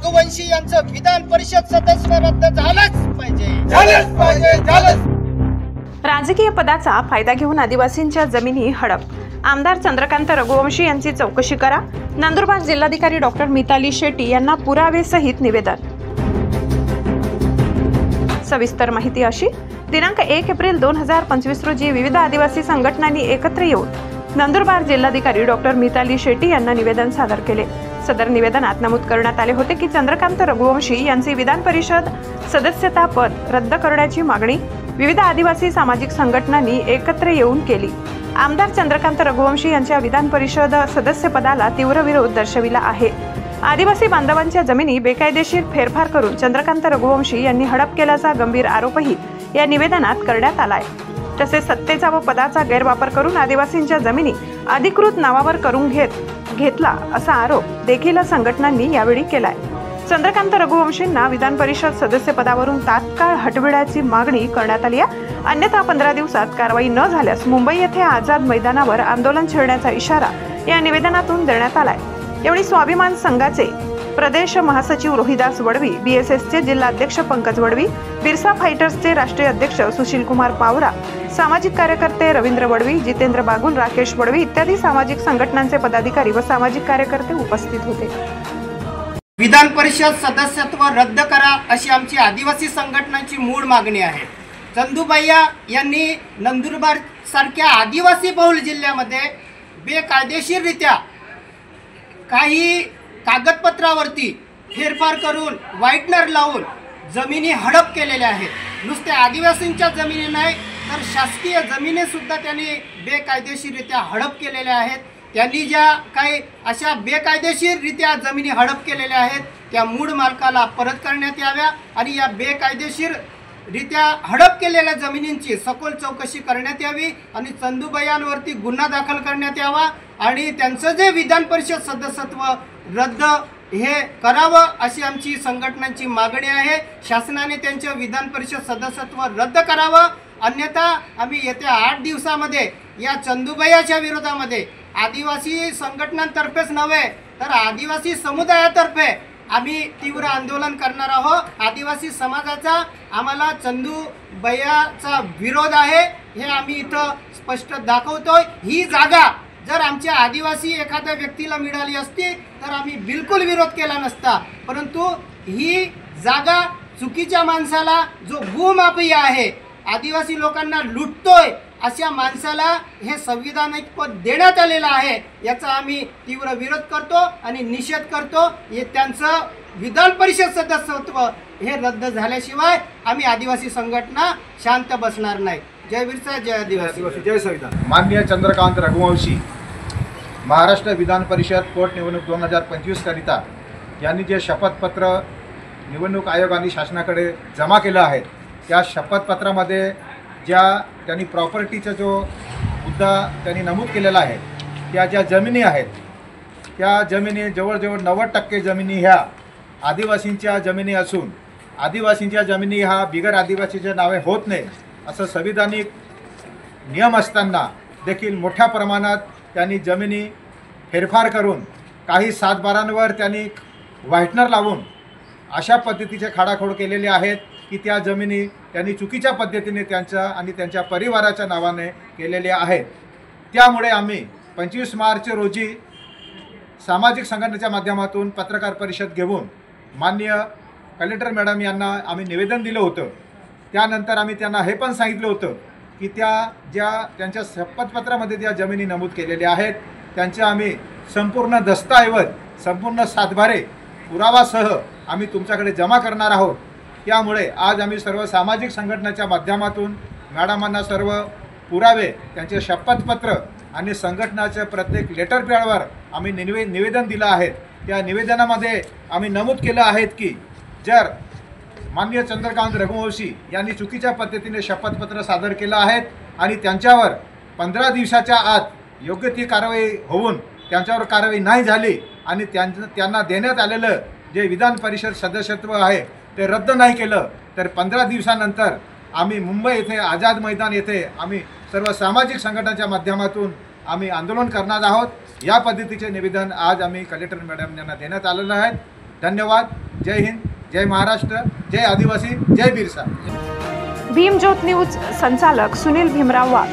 रघुवंशी यांचं विधान परिषद सदस्य रद्द झालंच पाहिजे। राजकीय पदाचा फायदा घेऊन आदिवासींच्या जमिनी हडप। आमदार चंद्रकांत रघुवंशी यांची चौकशी करा। नंदुरबार जिल्हाधिकारी डॉक्टर मिताली शेट्टी यांना पुरावे सहित निवेदन। सविस्तर माहिती अशी, दिनांक 1 एप्रिल 2025 रोजी विविध आदिवासी संघटनांनी एकत्र येऊन नंदुरबार जिल्हाधिकारी डॉक्टर मिताली शेट्टी यांना निवेदन सादर केले। सदर निवेदनात नमूद करण्यात आले होते की चंद्रकांत रघुवंशी यांचे विधान परिषद सदस्यता पद रद्द करण्याची मागणी विविध आदिवासी सामाजिक संघटनांनी एकत्र येऊन केली। आमदार चंद्रकांत रघुवंशी यांच्या विधान परिषद सदस्यपदाला तीव्र विरोध दर्शविला आहे। आदिवासी बांधवांच्या जमिनी बेकायदेशीर फेरफार करून चंद्रकांत रघुवंशी यांनी हडप केल्याचा गंभीर आरोपही या निवेदनात करण्यात आला आहे। तसेच सत्तेचा व पदाचा गैरवापर करून आदिवासींच्या जमिनी अधिकृत नावावर करून घेतला असा आरोप देखील संघटनांनी यावेळी केलाय। चंद्रकांत रघुवंशींना विधान परिषद सदस्यपदावरून तात्काळ हटविण्याची मागणी करण्यात आली आहे। अन्यथा 15 दिवसात कारवाई न झाल्यास मुंबई येथे आझाद मैदानावर आंदोलन छेडण्याचा इशारा या निवेदनातून देण्यात आलाय। यावेळी स्वाभिमान संघाचे प्रदेश महासचिव रोहिदास वडवी, BSSचे जिल्हाध्यक्ष पंकज वडवी, बिरसा फायटर्सचे राष्ट्रीय अध्यक्ष सुशील कुमार पावरा, सामाजिक कार्यकर्ते रवींद्र वडवी, जितेंद्र बागुल, राकेश वडवी इत्यादी सामाजिक संघटनांचे पदाधिकारी व सामाजिक कार्यकर्ते उपस्थित होते। विधान परिषद सदस्यत्व रद्द करा अशी आमची आदिवासी संघटनांची मूळ मागणी आहे। चंदूबाया यांनी नंदुरबार सारख्या आदिवासी बहुल जिल्ह्यामध्ये बेकायदेशीररित्या काही कागदपत्रावरती फेरफार करून व्हाईटनर लावून जमिनी हडप केलेल्या आहेत। नुसते आदिवासींच्या जमिनी नाही तर शासकीय जमिनी सुद्धा त्यांनी बेकायदेशीररित्या हडप केलेल्या आहेत। त्यांनी ज्या काही अशा बेकायदेशीररित्या जमिनी हडप केलेल्या आहेत त्या मूळ मालकाला परत करण्यात याव्या आणि या बेकायदेशीररित्या हडप केलेल्या जमिनींची सखोल चौकशी करण्यात यावी आणि चंदूबायांवरती गुन्हा दाखल करण्यात यावा आणि त्यांचं जे विधान परिषद सदस्यत्व रद्द हे करावं अशी आमची संघटनांची मागणी आहे। शासनाने त्यांचे विधान परिषद सदस्यत्व रद्द करावं, अन्यथा आम्ही येत्या 8 दिवसामध्ये या चंदूबायाच्या विरोधामध्ये आदिवासी संघटनांतर्फेच नव्हे तर आदिवासी समुदायातर्फे आम्ही तीव्र आंदोलन करणार आहोत। आदिवासी समाजाचा आम्हाला चंदूबायाचा विरोध आहे हे आम्ही इथं स्पष्ट दाखवतोय। ही जागा जर आमच्या आदिवासी एखाद्या व्यक्तीला मिळाली असती तर आम्ही बिलकुल विरोध केला नसता, परंतु ही जागा चुकीच्या माणसाला जो भूमाफिया आहे, आदिवासी लोकांना लुटतोय अशा माणसाला हे संविधानिक पद देण्यात आलेलं आहे, याचा आम्ही तीव्र विरोध करतो आणि निषेध करतो। हे त्यांचं विधान परिषद सदस्यत्व हे रद्द झाल्याशिवाय आम्ही आदिवासी संघटना शांत बसणार नाही। जय बिरसा, जय आदिवासी, जय संविधान। माननीय चंद्रकांत रघुवंशी महाराष्ट्र विधान परिषद पोटनिवडणूक 2025 करिता यांनी जे शपथपत्र निवडणूक आयोगाने शासनाकडे जमा केलं आहे त्या शपथपत्रामध्ये ज्या त्यांनी प्रॉपर्टीचा जो मुद्दा त्यांनी नमूद केलेला आहे त्या ज्या जमिनी आहेत त्या जमिनी जवळजवळ 90% जमिनी ह्या आदिवासींच्या जमिनी असून आदिवासींच्या जमिनी ह्या बिगर आदिवासीच्या नावे होत नाही असं संविधानिक नियम असताना देखील मोठ्या प्रमाणात त्यांनी जमिनी फेरफार करून काही सातबारांवर त्यांनी व्हाईटनर लावून अशा पद्धतीचे खाडाखोड केलेले आहेत की त्या जमिनी त्यांनी चुकीच्या पद्धतीने त्यांच्या आणि त्यांच्या परिवाराच्या नावाने केलेल्या आहेत। त्यामुळे आम्ही 25 मार्च रोजी सामाजिक संघटनेच्या माध्यमातून पत्रकार परिषद घेऊन माननीय कलेक्टर मॅडम यांना आम्ही निवेदन दिलं होतं। त्यानंतर आम्ही त्यांना हे पण सांगितलं होतं की त्यांच्या शपथपत्रामध्ये ज्या जमिनी नमूद केलेल्या आहेत त्यांच्या आम्ही संपूर्ण दस्तऐवज संपूर्ण सातबारे पुरावासह आम्ही तुमच्याकडे जमा करणार आहोत। त्यामुळे आज आम्ही सर्व सामाजिक संघटनेच्या माध्यमातून मॅडमांना सर्व पुरावे त्यांचे शपथपत्र आणि संघटनाच्या प्रत्येक लेटर पॅडवर आम्ही निवेदन दिलं आहे। त्या निवेदनामध्ये आम्ही नमूद केलं आहे की जर माननीय चंद्रकांत रघुवंशी यांनी चुकीच्या पद्धतीने शपथपत्र सादर केलं आहे आणि त्यांच्यावर 15 दिवसाच्या आत योग्य ती कारवाई होऊन त्यांच्यावर कारवाई नाही झाली आणि त्यांना देण्यात आलेलं जे विधान परिषद सदस्यत्व आहे ते रद्द नाही केलं तर 15 दिवसानंतर आम्ही मुंबई येथे आझाद मैदान येथे आम्ही सर्व सामाजिक संघटनांच्या माध्यमातून आम्ही आंदोलन करणार आहोत। या पद्धतीचे निवेदन आज आम्ही कलेक्टर मॅडम यांना देण्यात आलेलं आहे। धन्यवाद। जय हिंद, जय महाराष्ट्र, जय आदिवासी, जय बिरसा. भीमज्योत न्यूज संचालक सुनील भीमराव वाघ.